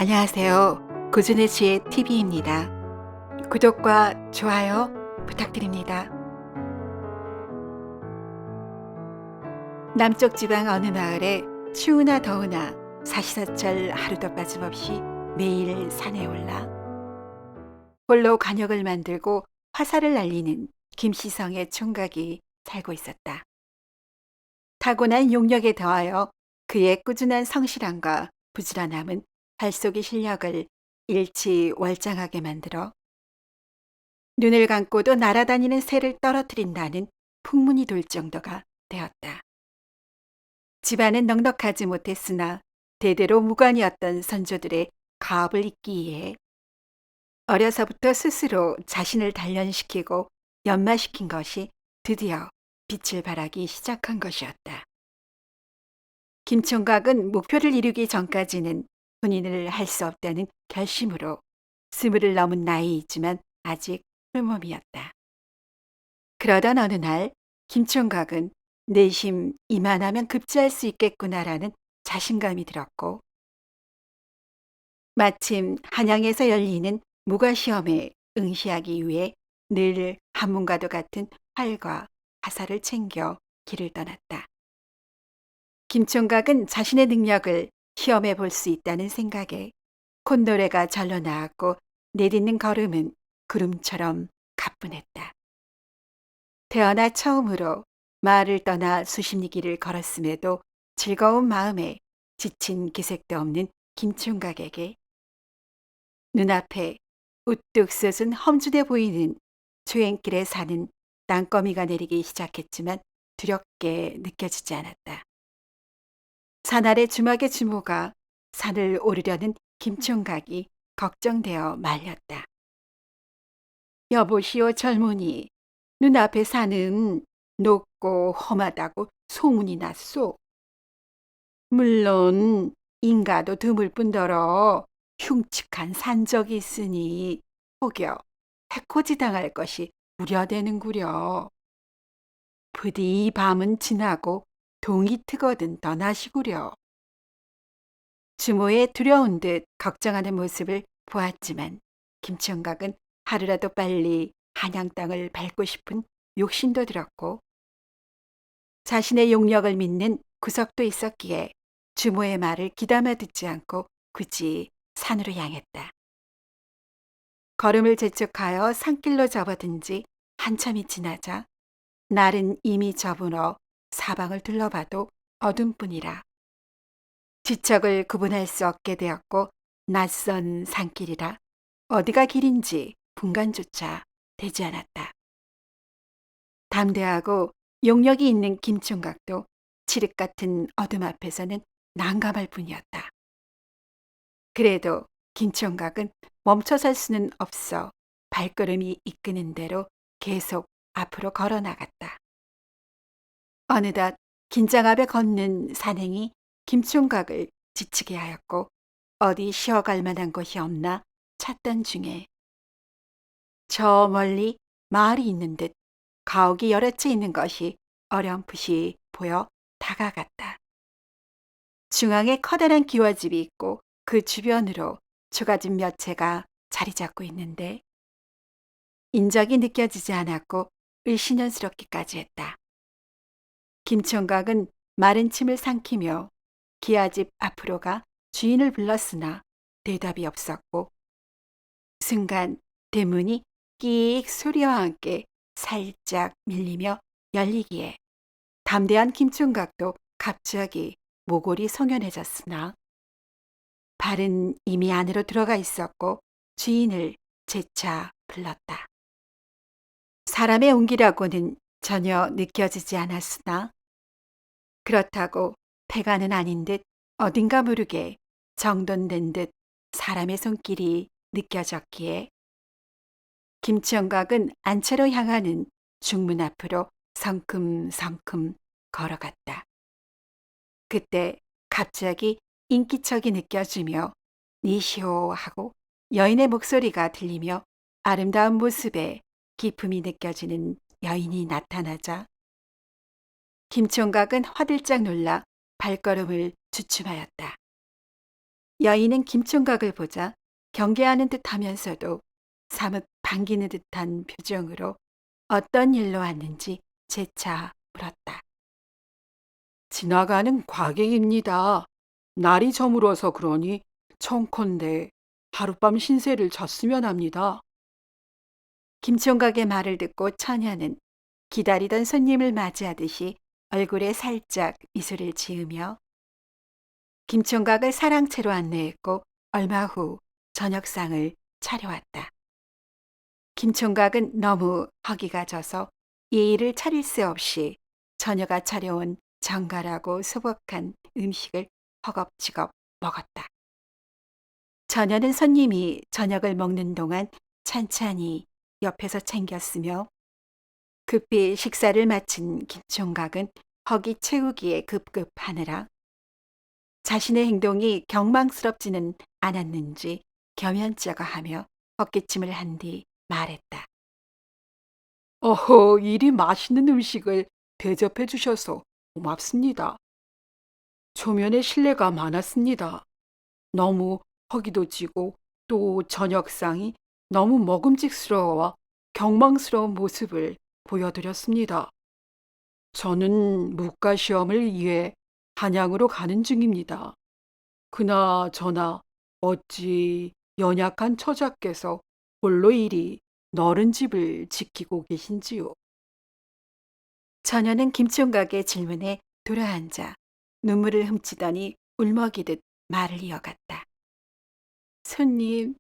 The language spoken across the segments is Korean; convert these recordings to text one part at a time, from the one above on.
안녕하세요. 고준의 지혜 TV입니다. 구독과 좋아요 부탁드립니다. 남쪽 지방 어느 마을에 추우나 더우나 사시사철 하루도 빠짐없이 매일 산에 올라 홀로 관역을 만들고 화살을 날리는 김시성의 총각이 살고 있었다. 타고난 용력에 더하여 그의 꾸준한 성실함과 부지런함은 발쏘기 실력을 일치월장하게 만들어 눈을 감고도 날아다니는 새를 떨어뜨린다는 풍문이 돌 정도가 되었다. 집안은 넉넉하지 못했으나 대대로 무관이었던 선조들의 가업을 잇기에 어려서부터 스스로 자신을 단련시키고 연마시킨 것이 드디어 빛을 발하기 시작한 것이었다. 김총각은 목표를 이루기 전까지는 혼인을 할 수 없다는 결심으로 20을 넘은 나이이지만 아직 홀몸이었다. 그러던 어느 날 김총각은 내심 이만하면 급제할 수 있겠구나라는 자신감이 들었고 마침 한양에서 열리는 무과시험에 응시하기 위해 늘 한문과도 같은 활과 화살을 챙겨 길을 떠났다. 김총각은 자신의 능력을 시험해 볼 수 있다는 생각에 콧노래가 절로 나왔고 내딛는 걸음은 구름처럼 가뿐했다. 태어나 처음으로 마을을 떠나 수십 리길을 걸었음에도 즐거운 마음에 지친 기색도 없는 김총각에게 눈앞에 우뚝 솟은 험준해 보이는 주행길에 사는 땅거미가 내리기 시작했지만 두렵게 느껴지지 않았다. 산 아래 주막의 주모가 산을 오르려는 김총각이 걱정되어 말렸다. 여보시오 젊은이, 눈앞에 산은 높고 험하다고 소문이 났소. 물론 인가도 드물 뿐더러 흉측한 산적이 있으니 혹여 해코지당할 것이 우려되는구려. 부디 이 밤은 지나고 동이 트거든 떠나시구려. 주모의 두려운 듯 걱정하는 모습을 보았지만 김총각은 하루라도 빨리 한양 땅을 밟고 싶은 욕심도 들었고 자신의 용력을 믿는 구석도 있었기에 주모의 말을 귀담아 듣지 않고 굳이 산으로 향했다. 걸음을 재촉하여 산길로 접어든 지 한참이 지나자 날은 이미 저물어 사방을 둘러봐도 어둠뿐이라 지척을 구분할 수 없게 되었고 낯선 산길이라 어디가 길인지 분간조차 되지 않았다. 담대하고 용력이 있는 김총각도 칠흑 같은 어둠 앞에서는 난감할 뿐이었다. 그래도 김총각은 멈춰설 수는 없어 발걸음이 이끄는 대로 계속 앞으로 걸어 나갔다. 어느덧 긴장하며 걷는 산행이 김총각을 지치게 하였고 어디 쉬어갈 만한 곳이 없나 찾던 중에 저 멀리 마을이 있는 듯 가옥이 여러 채 있는 것이 어렴풋이 보여 다가갔다. 중앙에 커다란 기와집이 있고 그 주변으로 초가집 몇 채가 자리 잡고 있는데 인적이 느껴지지 않았고 을신연스럽기까지 했다. 김총각은 마른 침을 삼키며 기와집 앞으로 가 주인을 불렀으나 대답이 없었고 순간 대문이 끼익 소리와 함께 살짝 밀리며 열리기에 담대한 김총각도 갑자기 모골이 송연해졌으나 발은 이미 안으로 들어가 있었고 주인을 재차 불렀다. 사람의 온기라고는 전혀 느껴지지 않았으나 그렇다고 폐가는 아닌 듯 어딘가 모르게 정돈된 듯 사람의 손길이 느껴졌기에 김총각은 안채로 향하는 중문 앞으로 성큼성큼 걸어갔다. 그때 갑자기 인기척이 느껴지며 니시오 하고 여인의 목소리가 들리며 아름다운 모습에 기품이 느껴지는 여인이 나타나자 김총각은 화들짝 놀라 발걸음을 주춤하였다. 여인은 김총각을 보자 경계하는 듯하면서도 사뭇 반기는 듯한 표정으로 어떤 일로 왔는지 재차 물었다. 지나가는 과객입니다. 날이 저물어서 그러니 청컨대 하룻밤 신세를 졌으면 합니다. 김총각의 말을 듣고 처녀는 기다리던 손님을 맞이하듯이 얼굴에 살짝 미소를 지으며 김총각을 사랑채로 안내했고 얼마 후 저녁상을 차려왔다. 김총각은 너무 허기가 져서 예의를 차릴 새 없이 처녀가 차려온 정갈하고 소복한 음식을 허겁지겁 먹었다. 처녀는 손님이 저녁을 먹는 동안 찬찬히 옆에서 챙겼으며 급히 식사를 마친 김총각은 허기 채우기에 급급하느라 자신의 행동이 경망스럽지는 않았는지 겸연쩍어하며 헛기침을 한 뒤 말했다. 어허, 이리 맛있는 음식을 대접해 주셔서 고맙습니다. 초면에 신뢰가 많았습니다. 너무 허기도 지고 또 저녁상이 너무 먹음직스러워 경망스러운 모습을 보여드렸습니다. 저는 무과 시험을 위해 한양으로 가는 중입니다. 그나저나 어찌 연약한 처자께서 홀로 이리 너른 집을 지키고 계신지요? 처녀는 김총각의 질문에 돌아앉아 눈물을 훔치더니 울먹이듯 말을 이어갔다. 손님,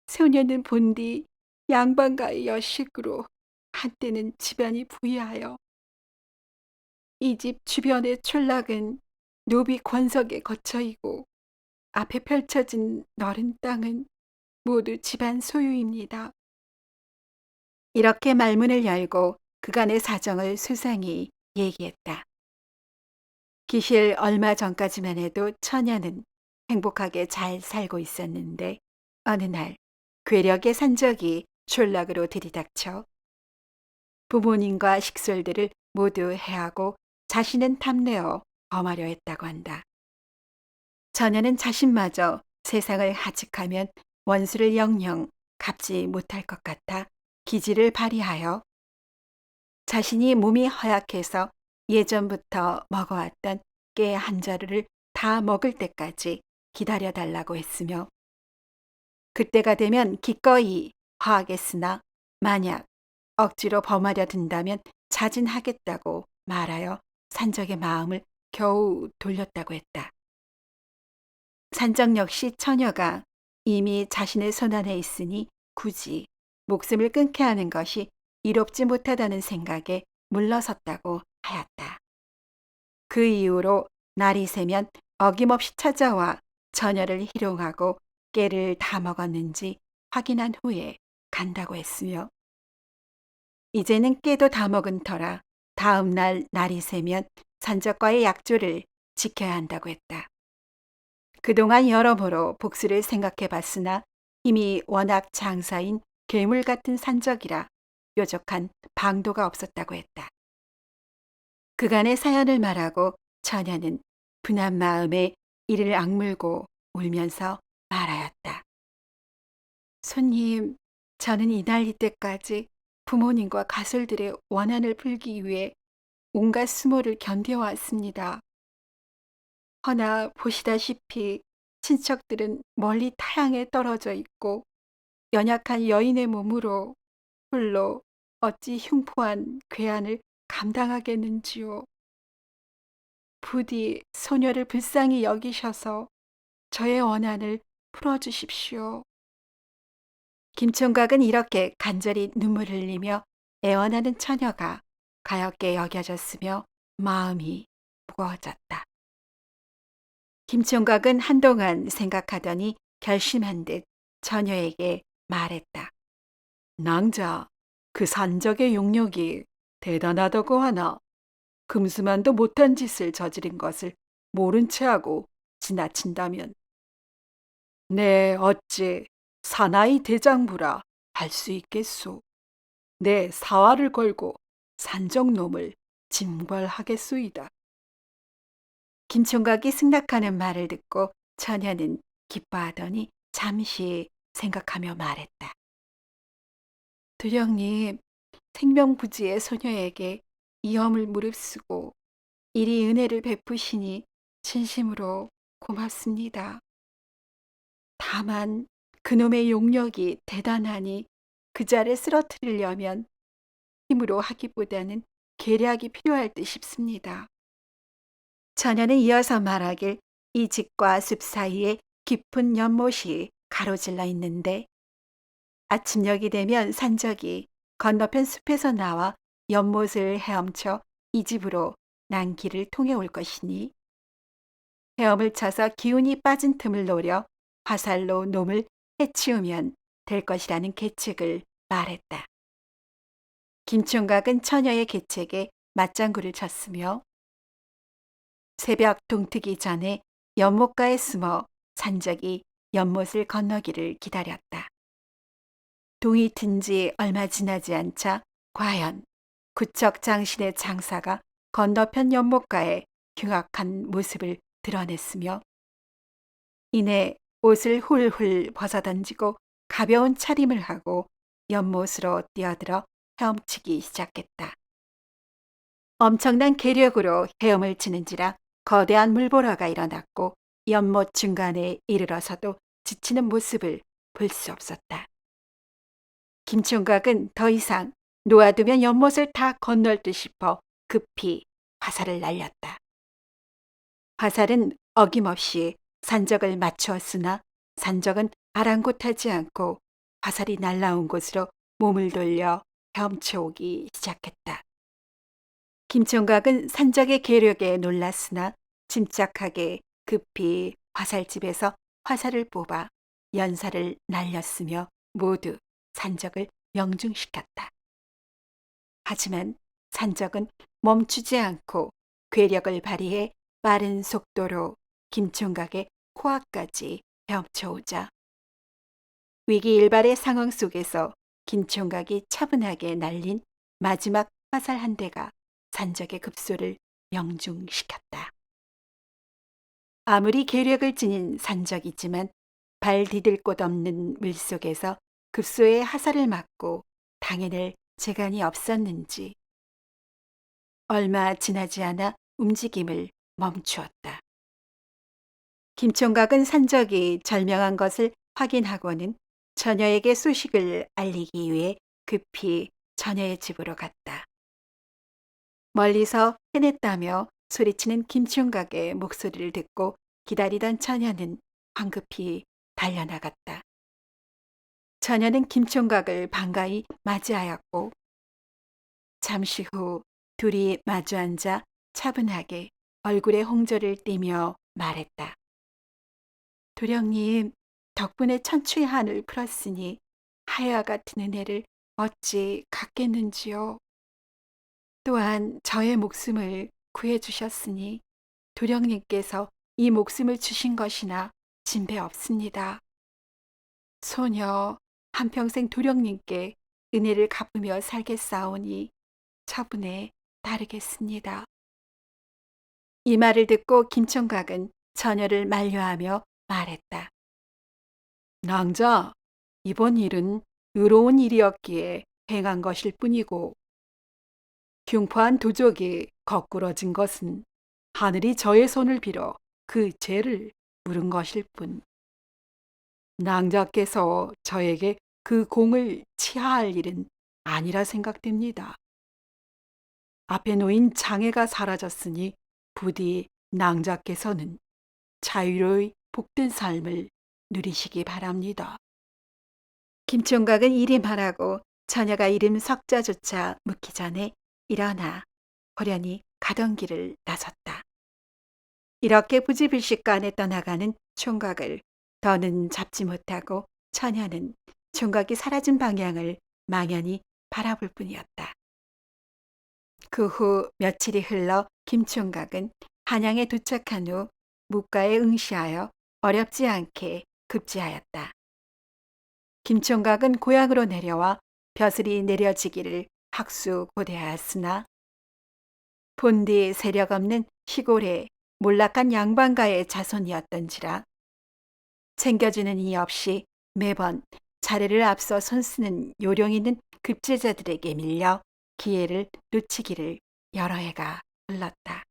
소녀는 본디 양반가의 여식으로 한때는 집안이 부유하여 이 집 주변의 촌락은 노비 권석에 거처이고 앞에 펼쳐진 너른 땅은 모두 집안 소유입니다. 이렇게 말문을 열고 그간의 사정을 수상히 얘기했다. 기실 얼마 전까지만 해도 처녀는 행복하게 잘 살고 있었는데 어느 날 괴력의 산적이 촌락으로 들이닥쳐 부모님과 식솔들을 모두 해하고 자신은 탐내어 범하려 했다고 한다. 처녀는 자신마저 세상을 하직하면 원수를 영영 갚지 못할 것 같아 기지를 발휘하여 자신이 몸이 허약해서 예전부터 먹어왔던 깨 한 자루를 다 먹을 때까지 기다려달라고 했으며 그때가 되면 기꺼이 화하겠으나 만약 억지로 범하려 든다면 자진하겠다고 말하여 산적의 마음을 겨우 돌렸다고 했다. 산적 역시 처녀가 이미 자신의 손안에 있으니 굳이 목숨을 끊게 하는 것이 이롭지 못하다는 생각에 물러섰다고 하였다. 그 이후로 날이 새면 어김없이 찾아와 처녀를 희롱하고 깨를 다 먹었는지 확인한 후에 간다고 했으며 이제는 깨도 다 먹은 터라 다음 날 날이 새면 산적과의 약조를 지켜야 한다고 했다. 그동안 여러모로 복수를 생각해 봤으나 힘이 워낙 장사인 괴물 같은 산적이라 뾰족한 방도가 없었다고 했다. 그간의 사연을 말하고 처녀는 분한 마음에 이를 악물고 울면서 말하였다. 손님, 저는 이날 이때까지 부모님과 가솔들의 원한을 풀기 위해 온갖 수모를 견뎌왔습니다. 허나 보시다시피 친척들은 멀리 타향에 떨어져 있고 연약한 여인의 몸으로 홀로 어찌 흉포한 괴한을 감당하겠는지요. 부디 소녀를 불쌍히 여기셔서 저의 원한을 풀어주십시오. 김총각은 이렇게 간절히 눈물을 흘리며 애원하는 처녀가 가엾게 여겨졌으며 마음이 무거워졌다. 김총각은 한동안 생각하더니 결심한 듯 처녀에게 말했다. 낭자, 그 산적의 용력이 대단하다고 하나 금수만도 못한 짓을 저지른 것을 모른 체하고 지나친다면 내 어찌 사나이 대장부라 할 수 있겠소. 내 사활을 걸고 산적놈을 징벌하겠소이다. 김총각이 승낙하는 말을 듣고 처녀는 기뻐하더니 잠시 생각하며 말했다. 두령님, 생명부지의 소녀에게 이 엄을 무릅쓰고 이리 은혜를 베푸시니 진심으로 고맙습니다. 다만 그놈의 용력이 대단하니 그 자를 쓰러뜨리려면 힘으로 하기보다는 계략이 필요할 듯 싶습니다. 처녀는 이어서 말하길 이 집과 숲 사이에 깊은 연못이 가로질러 있는데 아침녘이 되면 산적이 건너편 숲에서 나와 연못을 헤엄쳐 이 집으로 난 길을 통해 올 것이니 헤엄을 쳐서 기운이 빠진 틈을 노려 화살로 놈을 해치우면 될 것이라는 계책을 말했다. 김총각은 처녀의 계책에 맞장구를 쳤으며 새벽 동트기 전에 연못가에 숨어 산적이 연못을 건너기를 기다렸다. 동이 튼 지 얼마 지나지 않자 과연 구척 장신의 장사가 건너편 연못가에 흉악한 모습을 드러냈으며 이내 옷을 훌훌 벗어던지고 가벼운 차림을 하고 연못으로 뛰어들어 헤엄치기 시작했다. 엄청난 계력으로 헤엄을 치는지라 거대한 물보라가 일어났고 연못 중간에 이르러서도 지치는 모습을 볼 수 없었다. 김총각은 더 이상 놓아두면 연못을 다 건널 듯 싶어 급히 화살을 날렸다. 화살은 어김없이 산적을 맞추었으나 산적은 아랑곳하지 않고 화살이 날라온 곳으로 몸을 돌려 헤엄쳐오기 시작했다. 김총각은 산적의 계력에 놀랐으나 침착하게 급히 화살집에서 화살을 뽑아 연사를 날렸으며 모두 산적을 명중시켰다. 하지만 산적은 멈추지 않고 괴력을 발휘해 빠른 속도로 김총각의 코앞까지 헤엄쳐오자 위기일발의 상황 속에서 김총각이 차분하게 날린 마지막 화살 한 대가 산적의 급소를 명중시켰다. 아무리 계력을 지닌 산적이지만 발 디딜 곳 없는 물속에서 급소의 화살을 맞고 당해낼 재간이 없었는지 얼마 지나지 않아 움직임을 멈추었다. 김총각은 산적이 절명한 것을 확인하고는 처녀에게 소식을 알리기 위해 급히 처녀의 집으로 갔다. 멀리서 해냈다며 소리치는 김총각의 목소리를 듣고 기다리던 처녀는 황급히 달려나갔다. 처녀는 김총각을 반가이 맞이하였고 잠시 후 둘이 마주 앉아 차분하게 얼굴에 홍조를 띠며 말했다. 도령님, 덕분에 천추의 한을 풀었으니 하야 같은 은혜를 어찌 갚겠는지요. 또한 저의 목숨을 구해주셨으니 도령님께서 이 목숨을 주신 것이나 진배 없습니다. 소녀 한평생 도령님께 은혜를 갚으며 살겠사오니 처분에 따르겠습니다. 이 말을 듣고 김총각은 처녀를 만류하며 말했다. 낭자, 이번 일은 의로운 일이었기에 행한 것일 뿐이고 흉포한 도적이 거꾸러진 것은 하늘이 저의 손을 빌어 그 죄를 물은 것일 뿐. 낭자께서 저에게 그 공을 치하할 일은 아니라 생각됩니다. 앞에 놓인 장애가 사라졌으니 부디 낭자께서는 자유로이 복된 삶을 누리시기 바랍니다. 김총각은 이리 말하고 처녀가 이름 석자조차 묻기 전에 일어나 호련히 가던 길을 나섰다. 이렇게 부지불식간에 떠나가는 총각을 더는 잡지 못하고 처녀는 총각이 사라진 방향을 망연히 바라볼 뿐이었다. 그 후 며칠이 흘러 김총각은 한양에 도착한 후 묵가에 응시하여 어렵지 않게 급제하였다. 김총각은 고향으로 내려와 벼슬이 내려지기를 학수고대하였으나 본디 세력 없는 시골의 몰락한 양반가의 자손이었던지라 챙겨주는 이 없이 매번 자리를 앞서 손쓰는 요령 있는 급제자들에게 밀려 기회를 놓치기를 여러 해가 흘렀다.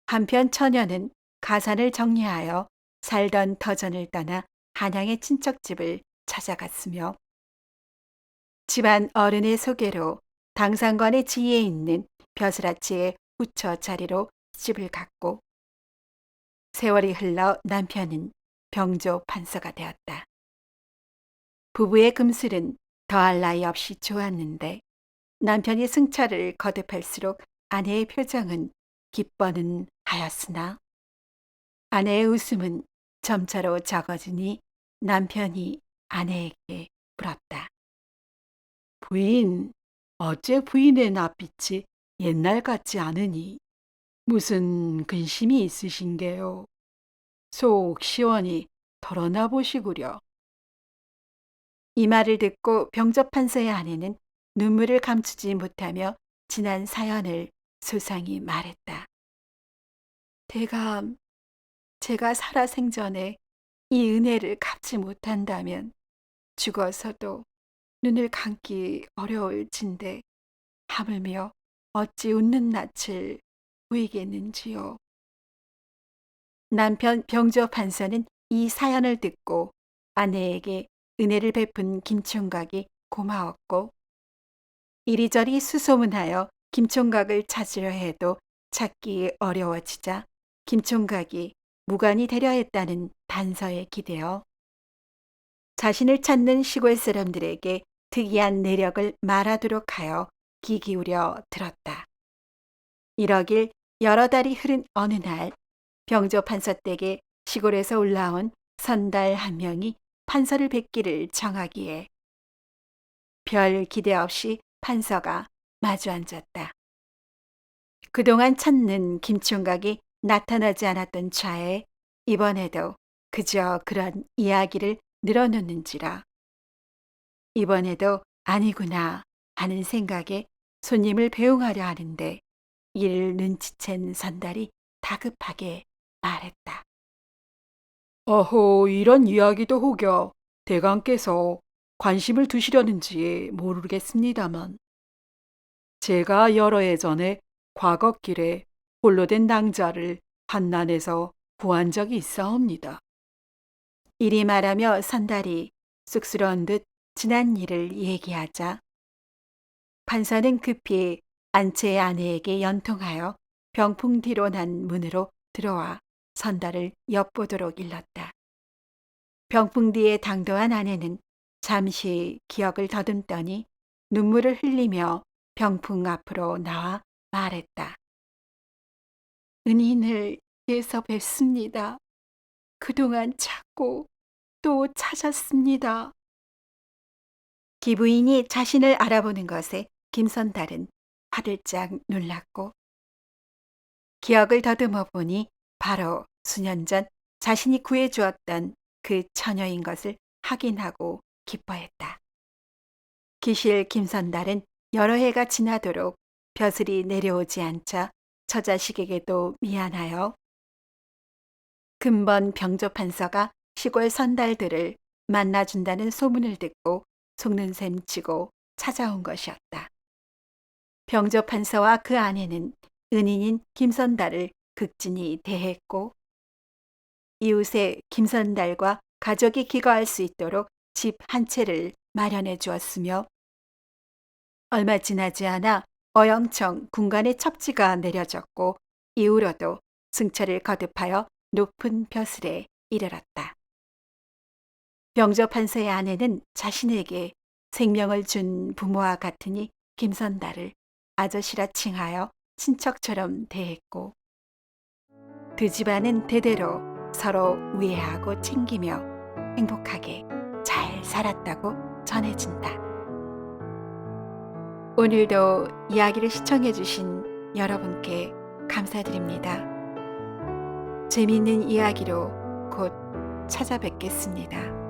한편 처녀는 가산을 정리하여 살던 터전을 떠나 한양의 친척집을 찾아갔으며 집안 어른의 소개로 당상관의 지위에 있는 벼슬아치의 후처 자리로 집을 갔고 세월이 흘러 남편은 병조 판서가 되었다. 부부의 금슬은 더할 나위 없이 좋았는데 남편이 승차를 거듭할수록 아내의 표정은 기뻐는 하였으나 아내의 웃음은 점차로 적어지니 남편이 아내에게 물었다. 부인, 어째 부인의 낯빛이 옛날 같지 않으니 무슨 근심이 있으신게요? 속 시원히 털어놔 보시구려. 이 말을 듣고 병접판서의 아내는 눈물을 감추지 못하며 지난 사연을 소상히 말했다. 대감, 제가 살아생전에 이 은혜를 갚지 못한다면 죽어서도 눈을 감기 어려울 진데 하물며 어찌 웃는 낯을 보이겠는지요. 남편 병조판서는 이 사연을 듣고 아내에게 은혜를 베푼 김총각이 고마웠고 이리저리 수소문하여 김총각을 찾으려 해도 찾기 어려워지자 김총각이 무관이 되려 했다는 단서에 기대어 자신을 찾는 시골 사람들에게 특이한 내력을 말하도록 하여 귀 기울여 들었다. 이러길 여러 달이 흐른 어느 날 병조 판서 댁에 시골에서 올라온 선달 한 명이 판서를 뵙기를 청하기에 별 기대 없이 판서가 마주 앉았다. 그동안 찾는 김총각이 나타나지 않았던 차에 이번에도 그저 그런 이야기를 늘어놓는지라 이번에도 아니구나 하는 생각에 손님을 배웅하려 하는데 이를 눈치챈 선달이 다급하게 말했다. 어호, 이런 이야기도 혹여 대감께서 관심을 두시려는지 모르겠습니다만 제가 여러 해 전에 과거길에 홀로 된 낭자를 한난에서 구한 적이 있사옵니다. 이리 말하며 선달이 쑥스러운 듯 지난 일을 얘기하자 판사는 급히 안채의 아내에게 연통하여 병풍 뒤로 난 문으로 들어와 선달을 엿보도록 일렀다. 병풍 뒤에 당도한 아내는 잠시 기억을 더듬더니 눈물을 흘리며 병풍 앞으로 나와 말했다. 은인을 예서 뵙습니다. 그동안 찾고 또 찾았습니다. 기부인이 자신을 알아보는 것에 김선달은 화들짝 놀랐고 기억을 더듬어 보니 바로 수년 전 자신이 구해주었던 그 처녀인 것을 확인하고 기뻐했다. 기실 김선달은 여러 해가 지나도록 벼슬이 내려오지 않자 처자식에게도 미안하여 근본 병조판서가 시골 선달들을 만나준다는 소문을 듣고 속는 셈 치고 찾아온 것이었다. 병조판서와 그 아내는 은인인 김선달을 극진히 대했고 이웃에 김선달과 가족이 기거할 수 있도록 집 한 채를 마련해 주었으며 얼마 지나지 않아 어영청 군관의 첩지가 내려졌고 이후로도 승차를 거듭하여 높은 벼슬에 이르렀다. 병조판서의 아내는 자신에게 생명을 준 부모와 같으니 김선달을 아저씨라 칭하여 친척처럼 대했고 두 집안은 대대로 서로 우애하고 챙기며 행복하게 잘 살았다고 전해진다. 오늘도 이야기를 시청해 주신 여러분께 감사드립니다. 재미있는 이야기로 곧 찾아뵙겠습니다.